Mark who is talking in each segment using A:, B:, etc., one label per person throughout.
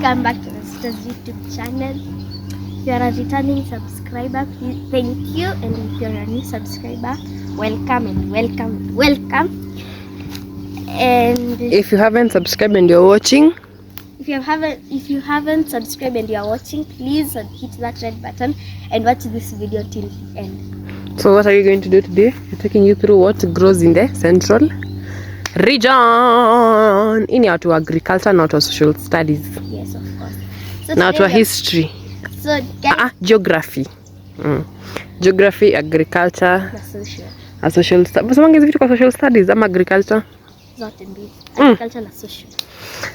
A: Welcome back to the Sisters YouTube channel. If you are a returning subscriber, please, thank you. And if you are a new subscriber, welcome and welcome and welcome. And
B: if you haven't subscribed and you're watching,
A: if you haven't subscribed and you are watching, please hit that red button and watch this video till the end.
B: So what are you going to do today? We're taking you through what grows in the central region. In your to agriculture, not to social studies.
A: Yes, of course. So
B: Now to history.
A: So guys,
B: geography. Geography, agriculture,
A: na social.
B: Social studies. Someone vitu kwa social studies ama agriculture.
A: Zote mbili. Agriculture na social.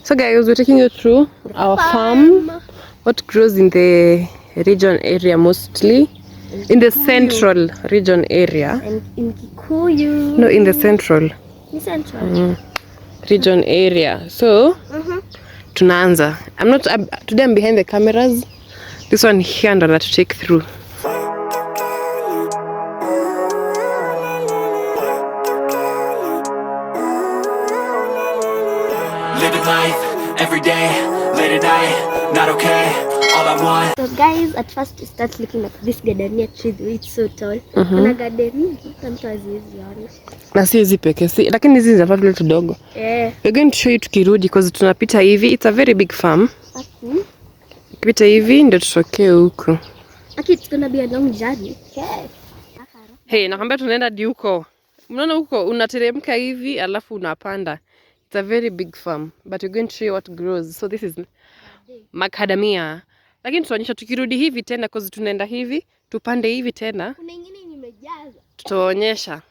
B: So guys, we're taking you through our farm. What grows in the region area mostly. In the central region area.
A: And in Kikuyu.
B: No, in the central.
A: In central.
B: Region area. So, tunaanza. Today I'm behind the cameras. This one here and that to take through.
C: Living life every day, late at night, not okay. All I want.
A: So guys, at first you start looking at this gadania tree, it's so tall. Kuna gadania mtu haziwezi ona.
B: Na si hizi peke, lakini hizi zinafaa vile tudogo. We're going to show you tukirudi because tunapita hivi. It's a very big farm. Ukipita hivi ndio tutokee huko.
A: Okay, it's gonna be a long journey. Okay.
B: Hey, nakwambia tunaenda hadi huko. Unaona huko unateremka hivi alafu unapanda. It's a very big farm, but we're going to show you what grows. So this is macadamia. Lakini tutaonyesha tukirudi hivi tena because tunaenda hivi, tupande hivi tena.
A: Kuna nyingine nimejaza.
B: Tutaonyesha.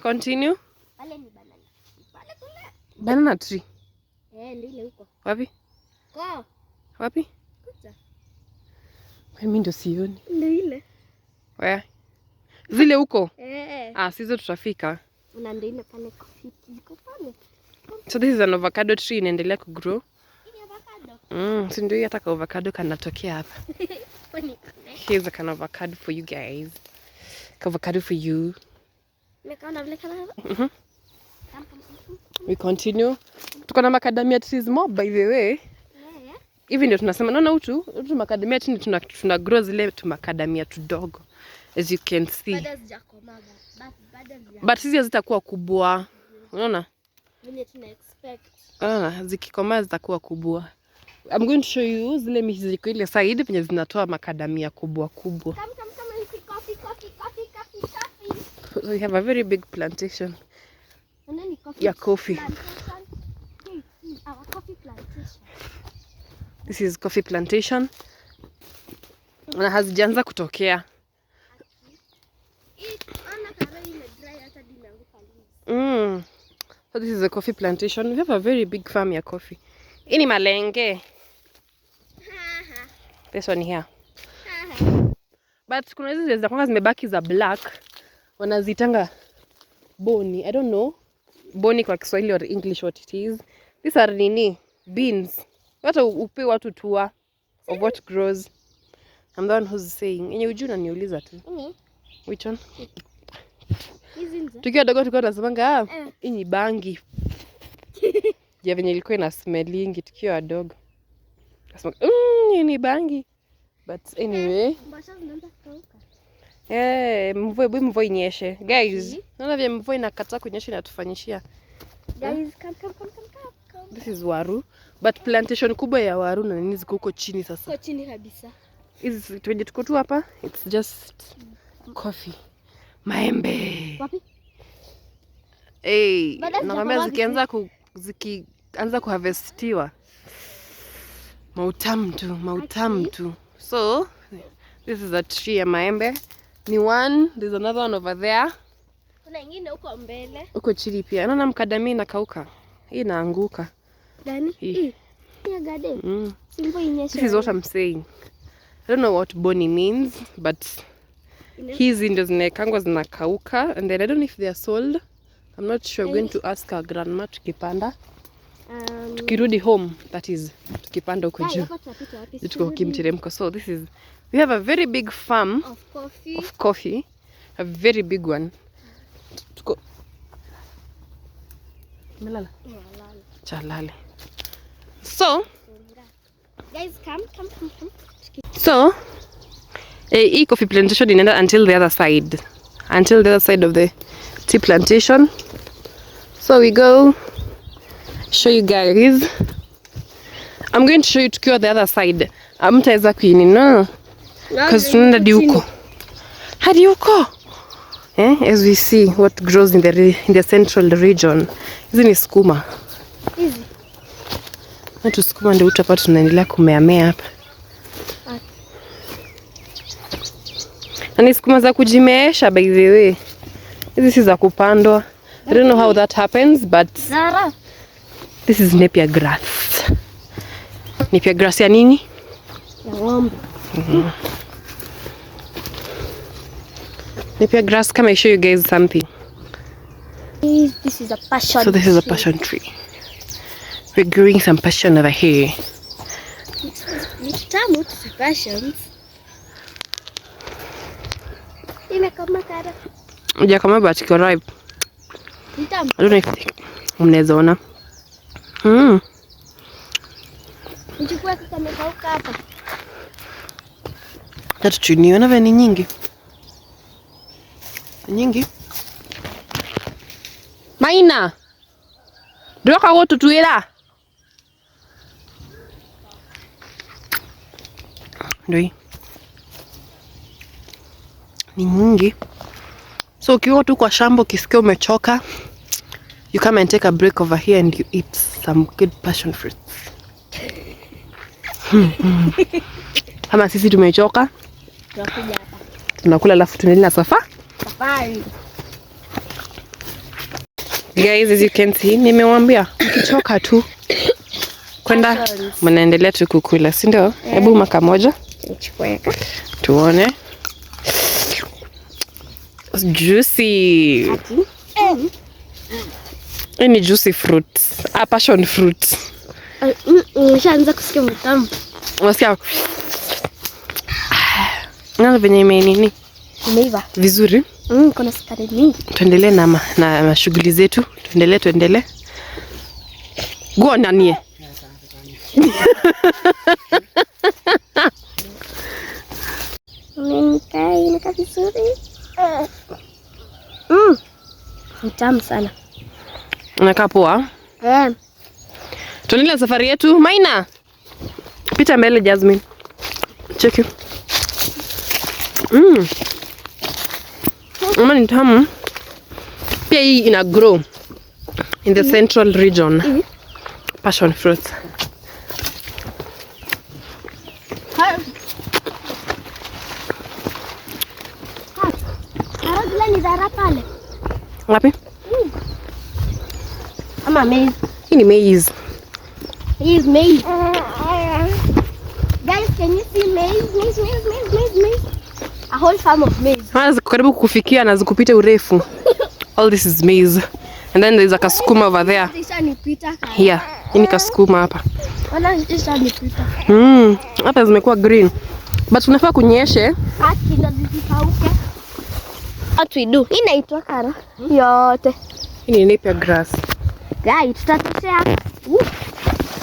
B: Continue.
A: Pale ni banana. Pale kule.
B: Banana tree.
A: Ndio ile huko.
B: Wapi?
A: Kwa.
B: Wapi?
A: Kuja.
B: Mimi ndio sioni.
A: Ndio ile.
B: Where? Zile huko? Sizo tutafika.
A: Una ndio ile pale iko pale.
B: So this is an avocado tree inaendelea ku grow.
A: Ni avocado.
B: Si ndio hata ka avocado kanatokea hapa.
A: Funny.
B: Here's a kind of avocado for you guys. Avocado for you.
A: Nikaona vile kana.
B: We continue. Tuko na macadamia trees more by the way. Hivi ndio tunasema naona utu macadamia tree tuna grow zile tu macadamia tudogo. As you can see. But sisi zitakuwa kubwa. Unaona?
A: Vile tuna expect.
B: Zikikomaa zitakuwa kubwa. I'm going to show you zile miti ziko ile side penye zinatoa macadamia kubwa kubwa.
A: Come, coffee.
B: So we have a very big plantation.
A: And then
B: Yeah, coffee.
A: Our coffee plantation.
B: This is coffee plantation. Na hazijaanza kutokea. So this is a coffee plantation. We have a very big farm ya coffee. Hii ni malenge. This one here. But kuna hizi zinakuwa zimebaki za black. Wanazitanga boni. I don't know. Boni kwa Kiswahili or English what it is. These are nini? Beans. Wata upe watu tour of what grows. I'm the one who's saying. Yenye ujui unaniuliza tu. Which one? Tukiwa dogo tulikuwa tunasemanga hii ni bangi. Ya venye ilikuwa ina smellingi tukiwa dogo. Nasema hii ni bangi. But anyway. Mvua inyeshe. Guys, naona vile mvua inakataa kunyesha inatufanyishia.
A: Guys, come.
B: This is waru. But plantation kubwa ya waru na nini ziko huko chini sasa.
A: Huko chini kabisa.
B: Hizi tuende tuko tu hapa. It's just coffee. Maembe.
A: Wapi?
B: Nakwambia zikianza kuharvestiwa. Mautamu tu. So, this is a tree ya maembe. Ni one, there's another one over there.
A: Kuna nyingine huko mbele.
B: Huko chini pia. Naona mkadamia inakauka. Hii inaanguka.
A: Gani? Hii ya garden. Simbo inyesha.
B: This is what I'm saying. I don't know what boni means, but hizi ndio zinekangwa zinakauka and then I don't know if they are sold. I'm not sure. I'm going to ask our grandma tukipanda. Tukirudi home, that is tukipanda huko juu. Tuko kimteremko. So this is, we have a very big farm of coffee. A very big one. Tuko Melala. Chalale. So
A: Guys, come.
B: So hii coffee plantation inaenda until the other side. Until the other side of the tea plantation. So we go show you guys. I'm going to show you tukiwa the other side. Amtaweza kuini no. Because tunaenda hadi huko. Hadi huko. As we see what grows in the central region. Hizi ni sukuma.
A: Hizi.
B: Na tusukuma ndio utapata tunaendelea kumeamea hapa. Na ni sukuma za kujimeesha by the way. Hizi si za kupandwa. I don't know how that happens, but
A: Zara.
B: This is Napier grass. Napier grass ya nini?
A: Ya ng'ombe.
B: Napier grass, come I show you guys something.
A: This is a passion.
B: So this is a passion tree. We're growing some passion over here.
A: It's tamu to passions. Imekoma kara.
B: Uja kama but iko ripe.
A: Ni tamu.
B: I don't know if mnaweza ona.
A: Nichukue kikamekauka hapa.
B: Tatu chuni ona vani nyingi. Nyingi. Maina. Ndoka wote tuela. Ndoi. Ni nyingi. So ukiwa tu kwa shamba ukisikia umechoka, you come and take a break over here and you eat some good passion fruits. Kama sisi tumechoka,
A: Tunakuja hapa.
B: tunakula alafu tunaendelea
A: Safari.
B: Guys, as you can see, nimewambia ukichoka tu kwenda mnaendelea tu kukula, si ndio? Hebu maka moja.
A: Nichukue.
B: Tuone. It's juicy. Ni juicy fruit. Passion fruit.
A: Nishaanza kusikia mtamu.
B: Unasikia? Nani venye nini?
A: Imeiva.
B: Vizuri.
A: Kuna sukari mingi.
B: Tuendelee na shughuli zetu. Tuendelee. Go nanie.
A: Inakaa vizuri. Mtamu sana.
B: Unakaa poa? Tuendelee safari yetu. Maina. Pita mbele Jasmine. Cheki. Ni tamu. Pia hii ina grow in the central region. Passion fruits.
A: Arabula ni zara pale.
B: Ngapi?
A: Ama maize.
B: Hii ni maize.
A: Hii is maize. Guys, can you see maize? A whole farm of maize.
B: Hazi karibu kukufikia na zikupita urefu. All this is maize. And then there's a kasukuma over there. Here. Hii ni kasukuma hapa. Hapa zimekuwa green. But unafaa kunyeshe.
A: What we do? Inaitwa kara. Yote.
B: Hii ni Napier grass.
A: Guys, tutatoshea.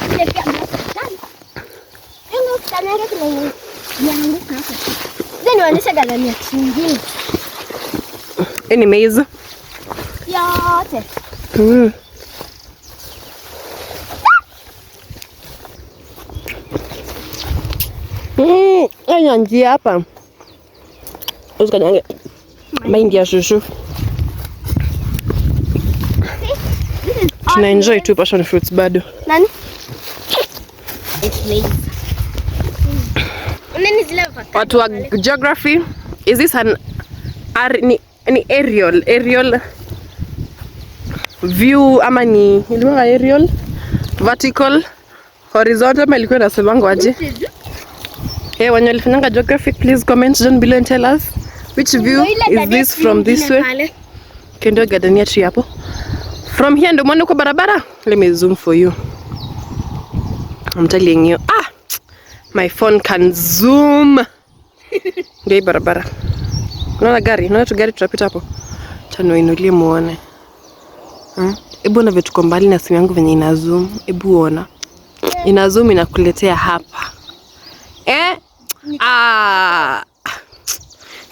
A: Napier grass. Engo kitanyanga kile. Yanguka hapa. Then wanisha galania chingine.
B: Hii ni maize.
A: Yote.
B: Aya njia hapa. Usikanyange. Mahindi ya shushu. Tuna enjoy tu passion fruits bado.
A: Nani? It's maize. Uneni zile avocado.
B: Watu wa geography, is this an aerial view ama ni ilikuwa aerial, vertical, horizontal ama ilikuwa inasemanga aje? Wenye walifanyanga geography, please comment down below and tell us which view is this from this way. Kendo gadania tree hapo. From here ndo mwone kwa barabara. Let me zoom for you. I'm telling you. My phone can zoom. Ndio barabara. Unaona gari? Unaona tu gari tutapita hapo. Tano inulie muone. Ebu na vitu kwa mbali na simu yangu venye ina zoom. Ebu ona. ina zoom inakuletea hapa.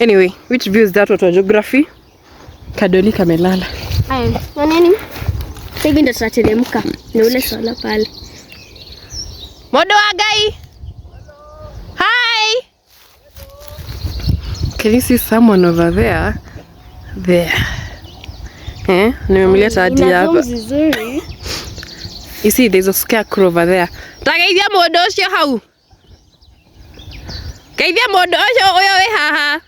B: Anyway, which view is that? What geography? Kadoli kamelala.
A: Aya, na nini? Hivi ndo tunateremka. Ni ule sola pale.
B: Modo wa gai. Hi. Can you see someone over there? There. Nimemleta hadi hapa. You see there's a scarecrow over there. Tagaithia modo ucio hau. Geithia modo ucio uyo we haha.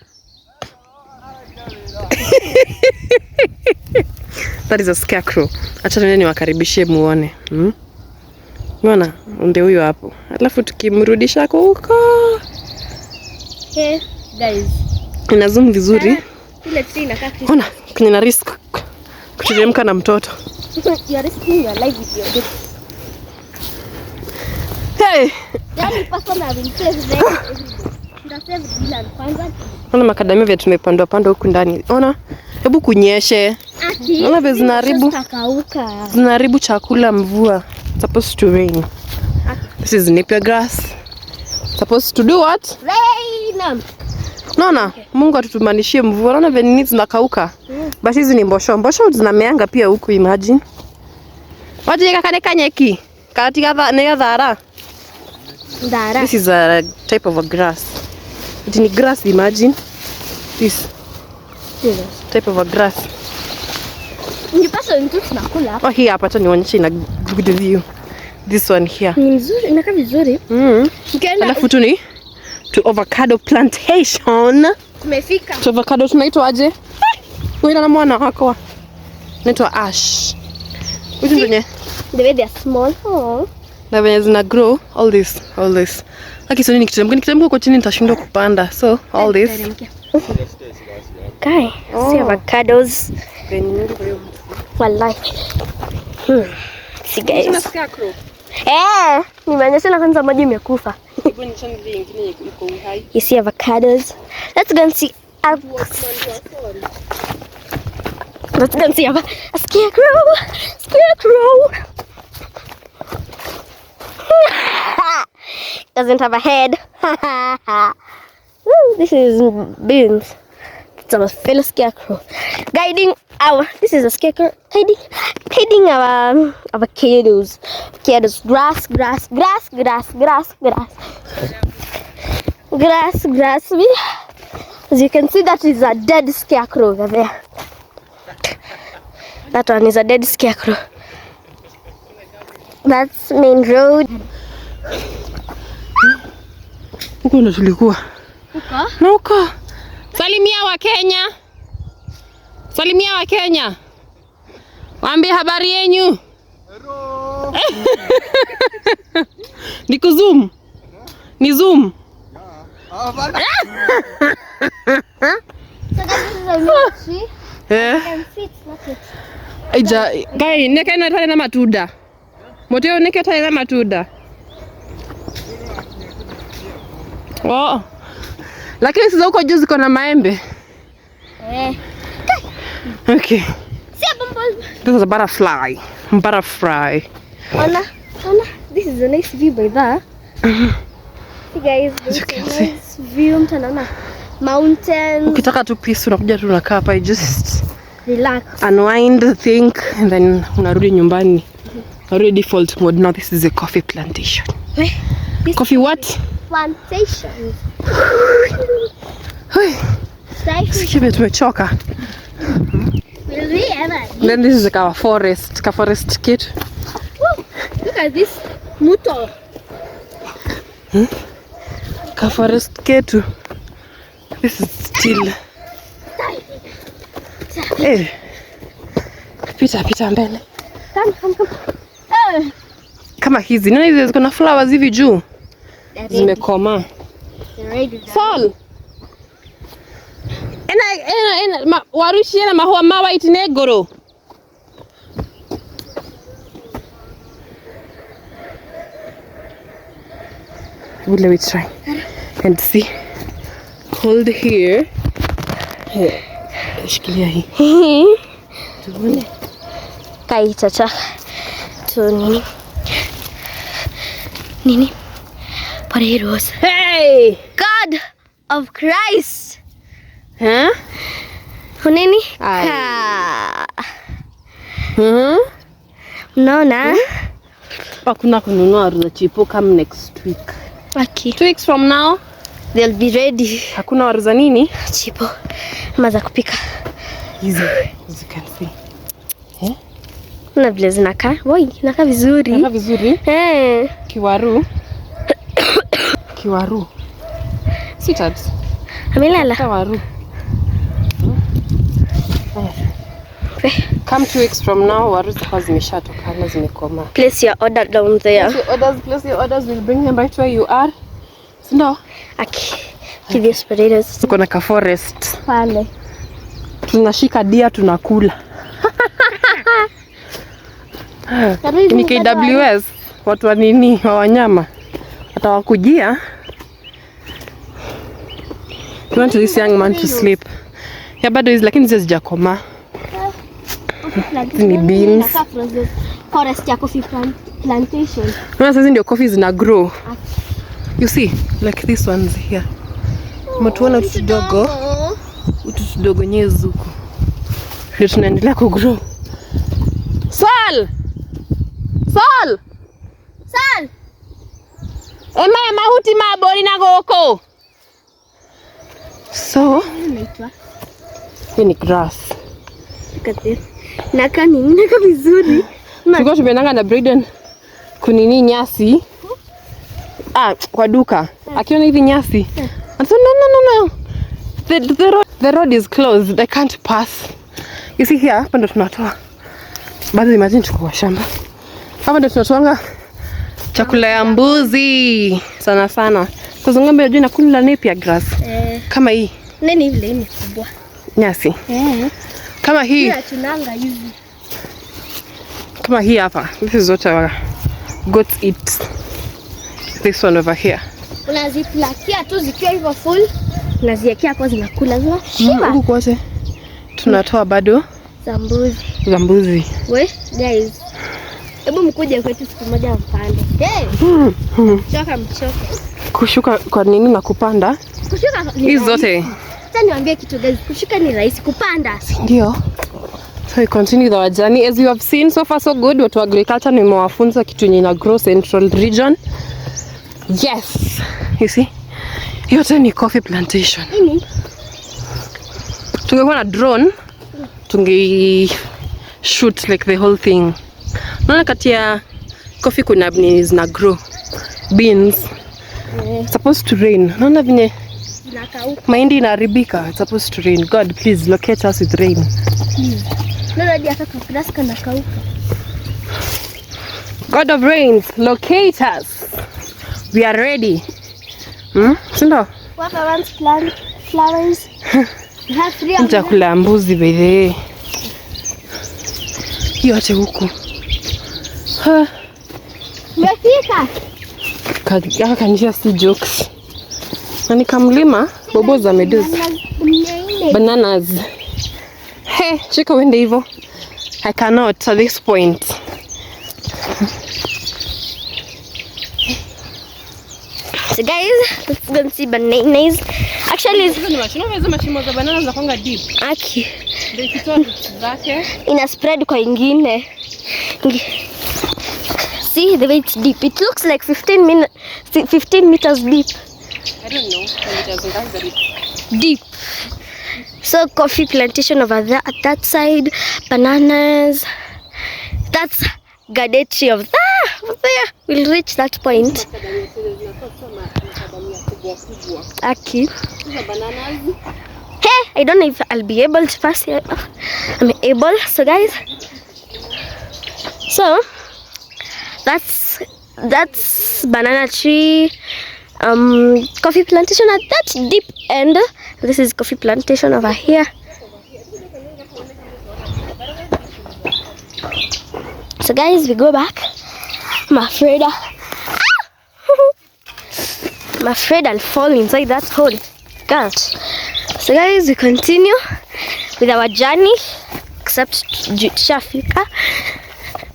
B: That is a scarecrow. Acha nene niwakaribishie muone. Unaona? Ndio huyo hapo. Alafu tukimrudisha huko.
A: Hey guys.
B: Ina zoom vizuri.
A: Ile tree inakaa Kristo.
B: Ona, kuna risk kuteremka na mtoto.
A: You are risking your life with your baby.
B: Hey.
A: Yani personal will save them. Ndio save bila kwanza.
B: Ona makadamia vya tumepandwa panda huku ndani. Ona, hebu kunyeshe. Ona vile zinaharibu chakula mvua. Supposed to rain. This is Napier grass. Supposed to do what?
A: Rain.
B: Naona Mungu atutumanishie mvua. Naona vile nini zinakauka. Basi hizi ni mbosho. Mbosho zinameanga pia huku, imagine. Waje kakane kanyeki. Katika ne dhara.
A: Dhara.
B: This is a type of a grass. It is grass, imagine. This type of a grass.
A: Nipasa ndio tunakula.
B: Oh, hii hapa acha nionyeshe ina good view. This one here.
A: Ni nzuri, inakaa vizuri.
B: Alafu tu ni to avocado plantation.
A: Tumefika.
B: To avocado tunaitwa aje? Wewe na mwana wako. Naitwa Ash. Hizi ndio
A: the way they are small. Oh.
B: Na venye zina grow all this. Lakini sio nikitemka kwa chini nitashindwa kupanda. So all this.
A: Okay. See avocados. Wallahi. See guys. Nimeonyesha na kwanza moja imekufa. You see avocados. Let's go and see a scarecrow. Doesn't have a head. This is beans. It's a fellow scarecrow guiding our. This is a scarecrow hiding our avocados. Grass. As you can see, that is a dead scarecrow over there. That one is a dead scarecrow. That's main road.
B: Huko ndo tulikuwa.
A: Huko?
B: Salimia wa Kenya. Waambie habari yenu. Hello. Ni zoom. Gai, neka ina tale na matuda. Moteo neka tale na matuda. Oh. Lakini sasa huko juu ziko na maembe. Okay. This is a butterfly.
A: Ona. This is a nice view by there. Hey guys, this is a nice view. Mtanaona mountains.
B: Ukitaka tu peace unakuja tu unakaa hapa, just
A: relax,
B: unwind, think, and then unarudi nyumbani. Already default mode. Now this is a coffee plantation. Coffee what?
A: Plantation.
B: Sikia tumechoka.
A: Will we ever?
B: Then this is like our forest kit.
A: Look at this muto.
B: Forest ketu. This is still. Pita mbele.
A: Come.
B: Kama hizi, nani hizi ziko na flowers hivi juu? Zimekoma. Fall. Warushi na mahua mawa itinegoro. Let me try and see. Hold here. Shikilia hii.
A: Tuone. Kai chacha. Tuone. Nini? Potatoes.
B: Hey!
A: God of Christ.
B: Huh?
A: Nini?
B: Ay.
A: Unaona?
B: Hakuna kununua waru za chipo come next week.
A: Okay.
B: 2 weeks from now
A: They'll be ready.
B: hakuna waru za nini?
A: Chipo. Ama za kupika.
B: Hizi, as you can see.
A: Na vile zinakaa. Woi, inakaa vizuri.
B: Inakaa vizuri. Kiwaru. Kiwaru. Sweetheart.
A: Amelala.
B: Kiwaru. Come 2 weeks from now, waru zitakuwa zimeshatoka na zimekoma.
A: Place your order down there.
B: Place your orders, we'll bring them right where you are. Sindo?
A: Okay. Give these potatoes.
B: Tuko na ka forest.
A: Pale.
B: Tunashika dia tunakula. Ni KWS, watu wa nini, wa wanyama. Atawakujia. You want this young man to sleep. Ya bado hizi lakini hizi zijakoma. Ni beans.
A: Forest ya coffee plantation.
B: Unaona sasa ndio coffee zina grow. You see, like this ones here. Mtuona utu tudogo nyezuko. Ndio tunaendelea ku grow. Sal! Ema mahuti mabori na goko. So, hii ni grass.
A: Naka nini? Naka vizuri.
B: Tulikuwa tumeendanga na Braden kunini nyasi. Kwa duka. Akiona hivi nyasi. Anasema no. The road is closed. I can't pass. You see here, hapa ndo tunatoa. Bado imagine tuko kwa shamba. Hapa ndo tunatoanga chakula ya mbuzi. Sana. Kwa ng'ombe unajua inakula napier grass. Kama hii.
A: Nini vile ni kubwa?
B: Nyasi. Kama hii.
A: Tunanga hivi.
B: Kama hii hapa. This is what our goats eat. This one over here.
A: Unaziplakia tu zikiwa hivyo full. Unaziwekea kwa zinakula zinashiba.
B: Huku kote tunatoa bado za mbuzi.
A: We guys. Hebu mkuje kwetu siku moja mpande. Choka mchoke.
B: Kushuka kwa nini na kupanda?
A: Kushuka
B: hizi zote.
A: Sasa niwaambie kitu guys, kushuka ni rahisi, kupanda
B: ndio. So we continue our journey. As you have seen, so far so good. Watu wa agriculture nimewafunza kitu yenye ina grow Central region. Yes. You see? Yote ni coffee plantation. Tungekuwa na drone, shoot like the whole thing. Naona kati ya coffee kuna nini zina grow. Beans. Supposed to rain. Naona vile mahindi inaharibika. It's supposed to rain. God, please locate us with rain. God of rains, locate us. We are ready. Sindo?
A: What I want plant flowers. We have 3
B: chakula mbuzi bebe. Yote huku.
A: Umefika?
B: Kanjia si jokes. Nani kamlima bobo za medusa. Bananas. Hey, shika wende hivyo. I cannot at this point.
A: So guys, let's go and see bananas. Actually,
B: mashimo za bananas za kwanga deep.
A: Aki.
B: Ndio kitoa zake.
A: Ina spread kwa ingine. See the way it's deep. It looks like 15 meters deep.
B: I don't know.
A: Deep. So coffee plantation over there at that side, bananas. That's Gadechi of there. We'll reach that point. Aki. Hey, I don't know if I'll be able to pass here. I'm able. So guys, so that's banana tree, coffee plantation at that deep end. This is coffee plantation over here. So guys, we go back. I'm afraid I'll fall inside that hole. Gosh. So guys, we continue with our journey, except Shafika.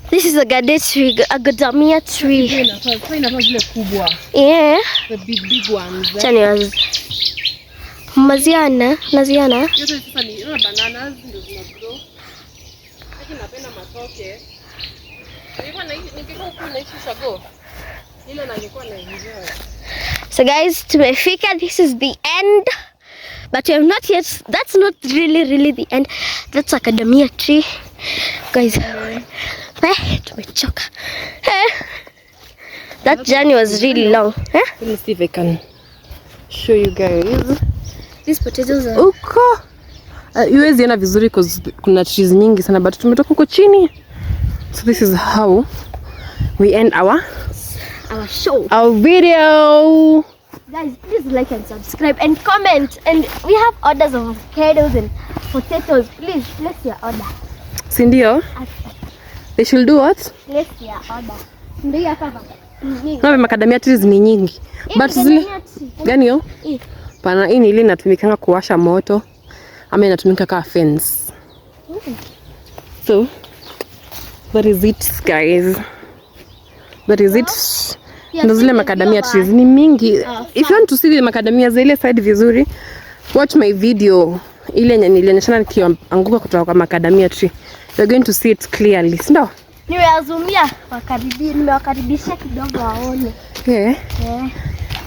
A: This is a gade tree, a gadamia tree.
B: Inafaa zile kubwa.
A: Yeah.
B: The big ones.
A: Chani was naziana.
B: Yote sasa ni bananas ndio zinagrow. Lakini napenda matoke. Ningekuwa huku naishi Shago. Ile ningekuwa na enjoy.
A: So guys, tumefika. This is the end. But we have not yet. That's not really the end. That's academia tree. Guys. Tumechoka. That journey was really long.
B: Let me see if I can show you guys.
A: These potatoes are...
B: Uko. Huwezi ona vizuri because kuna trees nyingi sana, but tumetoka huko chini. So this is how we end our
A: show.
B: Our video.
A: Guys, please like and subscribe and comment. And we have orders of avocados and potatoes. Please place your order.
B: Sindio? They should do what?
A: Place your order. Ndio hapa.
B: Na macadamia trees ni nyingi. But zile gani yo? Pana hii ni ile inatumika kuwasha moto ama inatumika kama fence. So that is it guys. That is it. Ndio zile macadamia trees ni mingi. If you want to see the macadamia zile side vizuri, watch my video ile yenye nilionyeshana nikianguka kutoka kwa macadamia tree. You're going to see it clearly. Ndio?
A: Nimeazumia nimewakaribisha kidogo waone.
B: Yeah.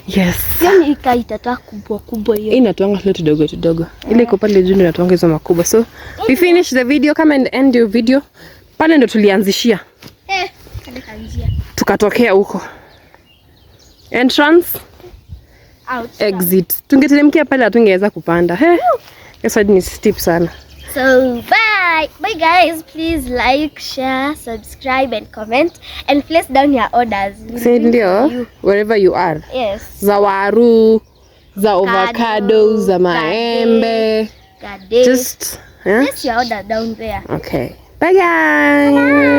B: Yes.
A: Yani ikaitata kubwa hiyo.
B: Inatoanga leo kidogo. Ile iko pale juu inatoanga hizo makubwa. So we finish the video, come and end your video. Pale ndo tulianzishia.
A: Kale kanjia.
B: Tukatokea huko. Entrance.
A: Out.
B: Exit. Tungeteremkia pale hatungeweza kupanda. Yes, ni steep sana.
A: So bye guys, please like, share, subscribe and comment and place down your orders.
B: Ndio, wherever you are.
A: Yes.
B: Za waru, za avocado, za maembe.
A: Gade.
B: Just
A: place your order down there.
B: okay. Bye guys.
A: Bye.